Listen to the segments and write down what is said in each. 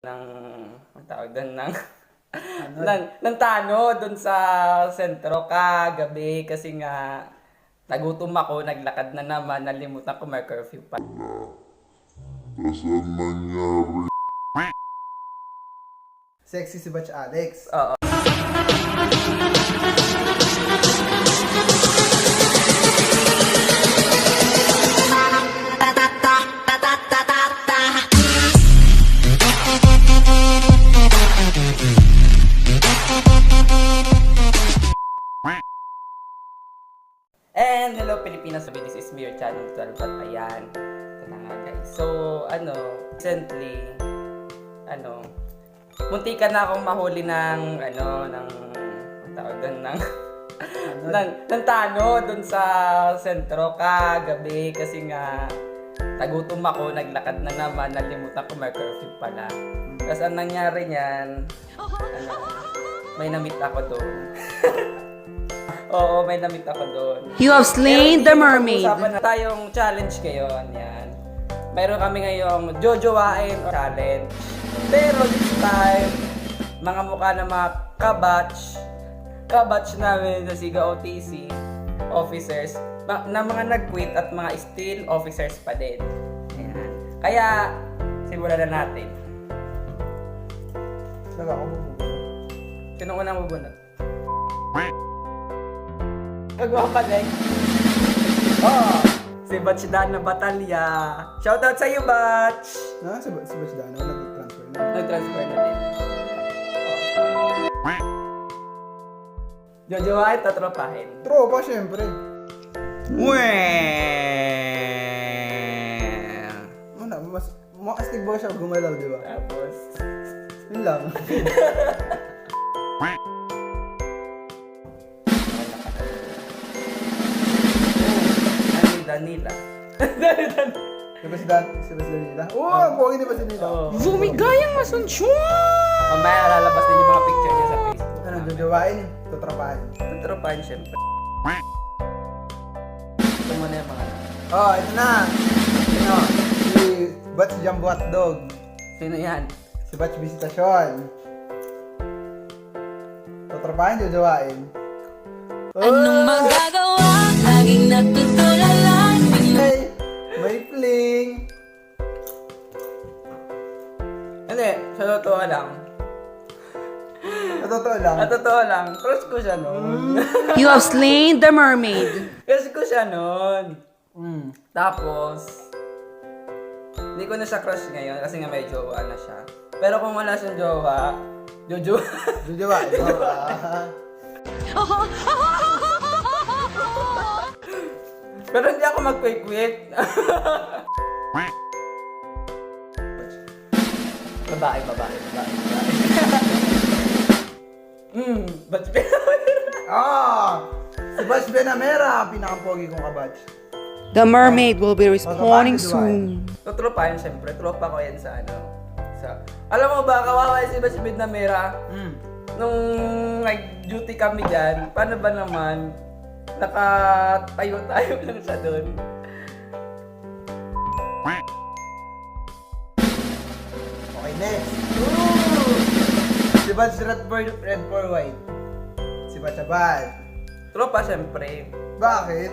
ng ang tawag doon ng Ano? ng tano doon sa sentro kagabi kasi nga nagutom ako, naglakad na naman, nalimutan ko may curfew pa. Tapos ang nangyari, Sexy si Batch Alex. Oo. And hello Pilipinas, this is Mir Channel 12 at ayan. Ito na nga guys. So, recently, muntika na akong mahuli ng, ang tawag doon, ng tano doon sa sentro kagabi kasi nga nagutom ako, naglakad na naman, nalimutan ko may curfew pala. Tapos ang nangyari niyan, may na-meet ako doon. Oo, may na-meet ako doon. You have slain the mermaid. Usapan na tayong challenge ngayon, yan. Mayroon kami ngayong jojowain challenge. Pero this time, mga mukha ng mga kabatch namin sa Siga OTC officers, na mga nag-quit at mga still officers pa din. Ayan. Kaya, simulan na natin. Talaga ako bubunod. Sino unang bubunod? Kagwapalig. Oh, si Batch Dana Batalya. Shoutout sa iyo, Batch! Si Batch Dano, nag-transfer na. Nag-transfer na din. Jojo ay tatropahin. Tropa, syempre. Ano, mas astig ba siya gumalaw, di ba? Tapos, Yun lang. Danila. Si Batch Danila. Oo, pogi di ba si Danila? Oo. Bumigayang masunsyon! Mamaya lalabas din yung mga picture niya sa Facebook. Ano, jojowain, tutrapahin. Tatropahin, syempre. Ito muna yung mga Oh, ito na. Sino? Si Batch Jumbo Hotdog. Sino yan? Si Batch Visitasyon. Tutrapahin, jojowain. Anong magagawa? Laging natutulalan. May fling. Hindi, sa totoo lang. Sa totoo lang. Sa totoo lang, crush ko siya noon. You have slain the mermaid. Crush ko siya noon. Mm. Tapos, hindi ko na siya crush ngayon kasi nga may jowa na siya. Pero kung wala siyang jowa, Jojo. Jojowain. Pero hindi ako mag-quit. babae. Batch Si Batch Benamera, pinakapogi kong kabatch. The mermaid will be respawning soon. Tutropahin, syempre. Tropa ko yan sa alam mo ba, kawawa si Batch Namera. Nung nag-duty kami dyan, paano ba naman, nakatayo-tayo lang siya doon. Okay, next. Si Batch Red for White. Si Batch Abad. Tropa, syempre. Bakit?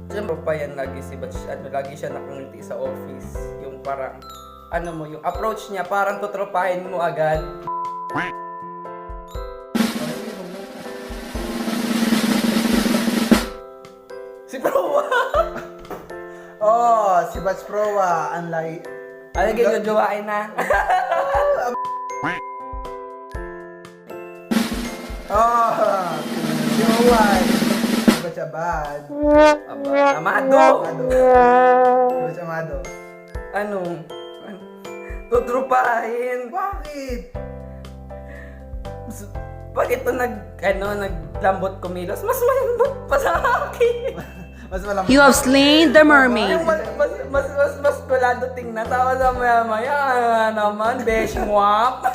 Siyempre pa yan lagi si Batch, lagi siya nakangiti sa office. Yung parang, yung approach niya, parang tutropahin mo agad. Si Prowa! Oh, si Batch Proa. Unlike... Ano yung jojowain na? Oh, si White. Si Batch Abad. Amado! Si Batch Amado. Ano? Tutropahin! Bakit? Pag ito naglambot kumilos, mas malambot pa sa akin. Mas malambot. You have slain the mermaid. Mas kulado tingnan. Tapos sa maya naman, besh mwap.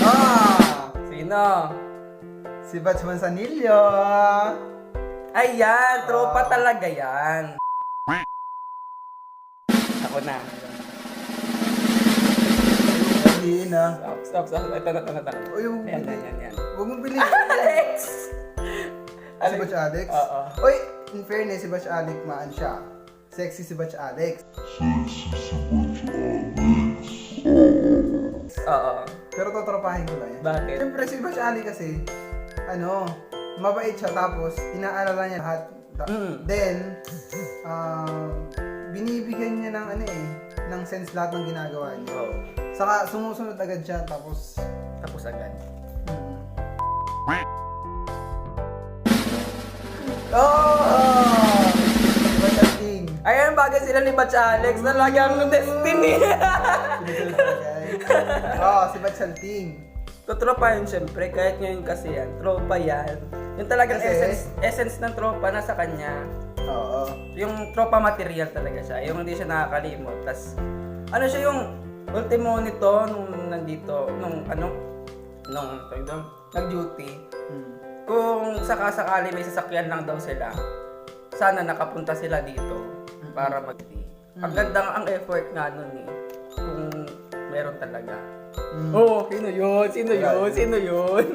Ah! Sino? Si Si Batch Manzanillo. Ayan, tropa talaga yan. Ako na. Hindi na. Stop. Ito. O yung Yan. Huwag mong bilhin. Alex! Si Batch Alex? Oo. Uy, in fairness, si Batch Alex maan siya. Sexy si Batch Alex. Oo. Pero totropahin ko lang yan. Bakit? Siyempre si Batch Alex kasi, mabait siya tapos inaalala niya lahat. Then, binibigyan niya ng ng sense lahat ng ginagawa niya. Oo. Saka sumusunod agad siya tapos, Tapos agad. Oh! Batch King. Ayan, bagay sila ni Batch Alex. Talagang destiny. Si Batch Salting. Tropa yun syempre, kahit ngayon kasi yan, tropa yan. Yung talagang Kasi? essence ng tropa nasa kanya. Oo. Yung tropa material talaga siya, yung hindi siya nakakalimot. Tas, siya yung ultimo nito nung nandito, nung nag-duty. Kung sakasakali may sasakyan lang daw sila, sana nakapunta sila dito para mag-tea. Ang gandang ang effort nga nun kung meron talaga. Sino yun?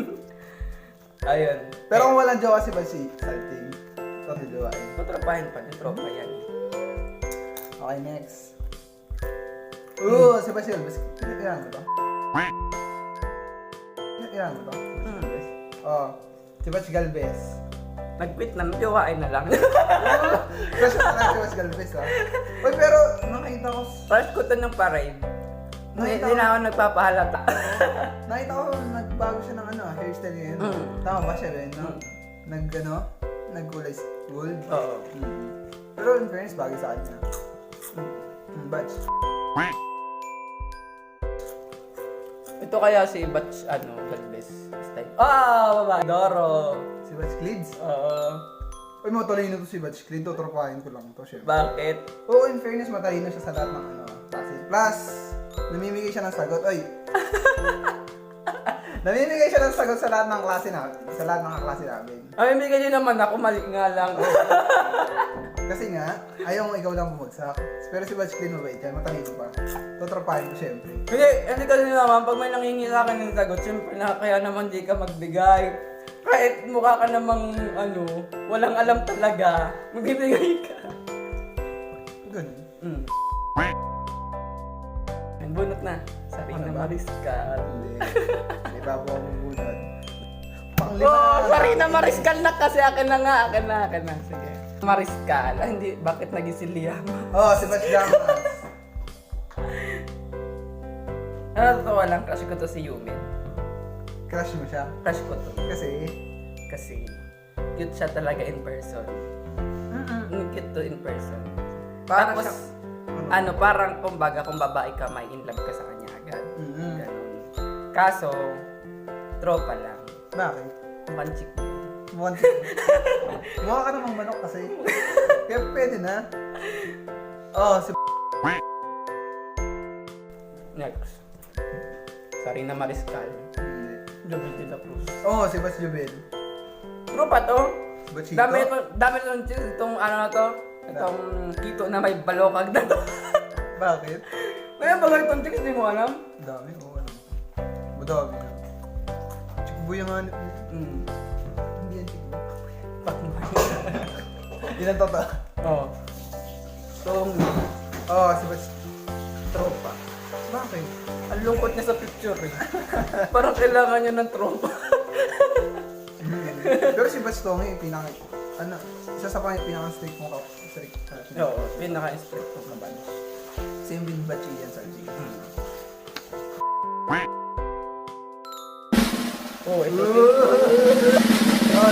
Ayun. Pero kung walang jowa si Batch Salting, ito jowain. Patrapahin pa din, tropa yan. Okay, next. Si Batch Galvez. Ilan mo to? Ilan mo to? Si Batch Galvez. Nag-quit na, jowain na lang. Crush ko na si Batch Galvez, Uy, pero nakita ko, Crush ko to ng parade. Hindi Nakita ko- na ako nagpapahalata. nagbago siya ng hairstyle ngayon. Tama ba siya, Ben? No? Nagkulay gold. Oo. Pero in fairness, bagay sa kanya. Batch. Ito kaya si Batch, Galvez style. Babae. Doro. Si Batch Clids. Oo. Uy, matalino to si Batch Clids. Totropahin ko lang to, syempre. Bakit? Oo, in fairness, matalino siya sa lahat ng klase. Plus, namimigay siya ng sagot. Oy! Namimigay siya ng sagot sa lahat ng klase namin. Sa lahat ng klase namin. Ay, bigyan niyo naman ako, mali nga lang. Kasi nga, ayaw mo ikaw lang bumagsak. Pero si Batch Clids mabait yan, matalino pa. Totropahin ko syempre. Hindi kasi naman, pag may nangingi sa akin ng sagot, siyempre na kaya naman di ka magbigay. Kahit mukha ka namang, walang alam talaga, magbibigay ka. Ganun. Bunot na. Sarina Ano ba? Mariscal. Hindi. Hindi pa po ako mabunod. Panglima. Sarina Mariscal na kasi akin na nga. Sige. Mariscal. Hindi. Bakit naging si Liam? Si Batch Jamas. Totoo lang. Crush ko to si Yumin. Crush mo siya. Crush ko to. Kasi, Cute siya talaga in person. Cute to in person. Parang Tapos, siya- parang kumbaga kung babae ka, may in love ka sa kanya agad. Ganun. Kaso, tropa lang. bakit? Mukhang chick. Mukha ka namang manok kasi. Kaya pwede na. Si Next. Sarina Mariscal. Jobel de la Cruz. si Batch Jubel. Tropa to. Bachito. Dami itong chicks. Itong to. Itong kito na may balokag na to. Bakit? Kaya ba itong chicks, di mo alam? Dami, Madami na. Chikbo yung Hindi yan chikbo. Yun ang totoo. Oo. Tong, Si Batch Tropa. Bakit? ang lungkot niya sa picture eh. Parang kailangan niya ng tropa. Pero si Batch Tongi, isa sa pinaka-strict mo strict. Oo, pinaka-inspect ko na bunch. Same with Batch Ian sa G. Ito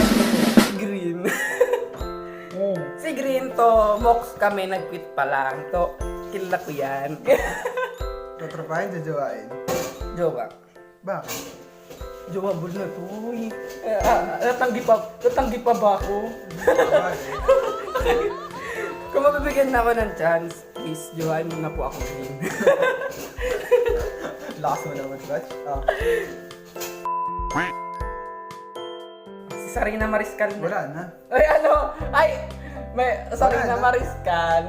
si Green. Si Green to, Mox kami, nag-quit pa lang. To, kilala ko yan. Totropahin, jajawain. Jowa. Bakit? Jowable na to. Uy. Natanggi pa ba ako? Bakit? Kung mabibigyan na ako ng chance, please, jowain mo na po ako Green. Lakas mo naman, Batch. Sarina Mariscal na. Wala na. Ay, ano? Ay! May Sarina Wala na. Mariscal.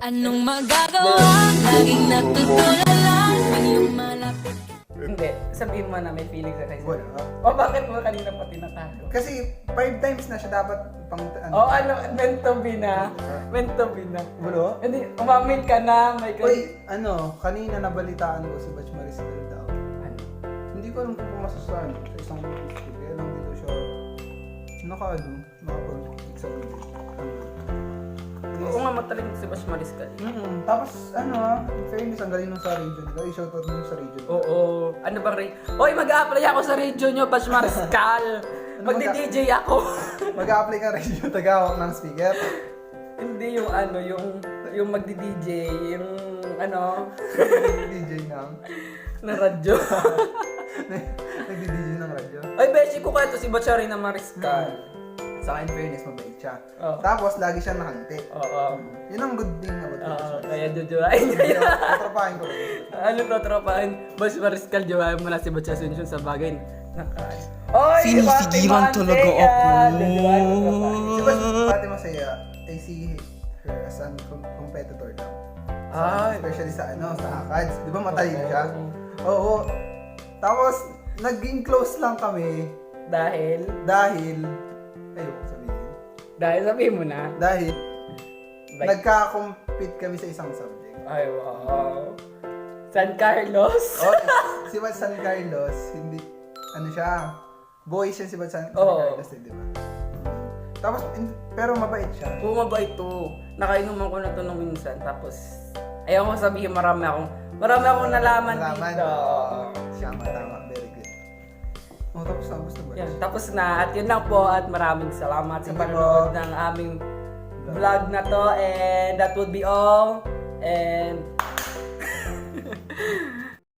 Anong magagawa? Laging natutulala Tuwing lumalapit ka. Hindi. Sabihin mo na may feeling sa kay Wala. O bakit mo kanina pa tinatago? Kasi 5 times na siya dapat pang O ano, meant to be na. Meant to be na. Wala? Hindi, umamin ka na. May Uy, kanina nabalitaan ko si Batch Mariscal daw. Ano? Hindi ko alam kung pumasa sa isang video. Kaya lang dito siya nakapag-exam. Oo nga, mataling si Bash Mariscal. Tapos in fairness, ang galing nung sa radio nila. I-shoutout mo yung sa radio nila. Oo. Ano bang Hoy, mag-a-apply ako sa radio nyo, Bash Mariscal. Magdi-DJ ako. Mag-a-apply ka radio, tagawak ng speaker. Hindi yung ano, yung magdi-DJ, yung ano, DJ ng na radyo. nagdi-DJ ng radio. Ay, beshi ko kaya to si Bacharina Mariscal. Sa akin, fairness, mabait siya. Oo. Tapos, lagi siya nakangiti. Oo. Yun ang good thing about Oo, Batch kaya jujuain niya yan. Tatrapahin ko. Ano to, tropahan? Bash Mariscal, juwain mo na si Batch Asuncion sa bagay. Nakaan. Oy, Sinisigilan talaga ako. Si Batch pati masaya, I see her as a competitor lang. Ay. Especially sa sa ACADS. Di ba matalino siya? Oo. Tapos, naging close lang kami Dahil ayoko sabihin. sabihin mo na. Dahil, Like- nagka-compete kami sa isang subject. Ay, wow. San Carlos. Oh, si Bat San Carlos, hindi, siya, boy siya si Bat San Oo. Carlos, di ba? Tapos, pero mabait siya. Oo, mabait to. Nakainuman ko na to nung minsan. Tapos, ayaw ko sabihin marami akong nalaman dito. Tama, very good. Oh, tapos na ba? Yan, tapos na. At yun lang po. At maraming salamat sa Thank you panonood po. ng aming vlog na to. And that would be all. And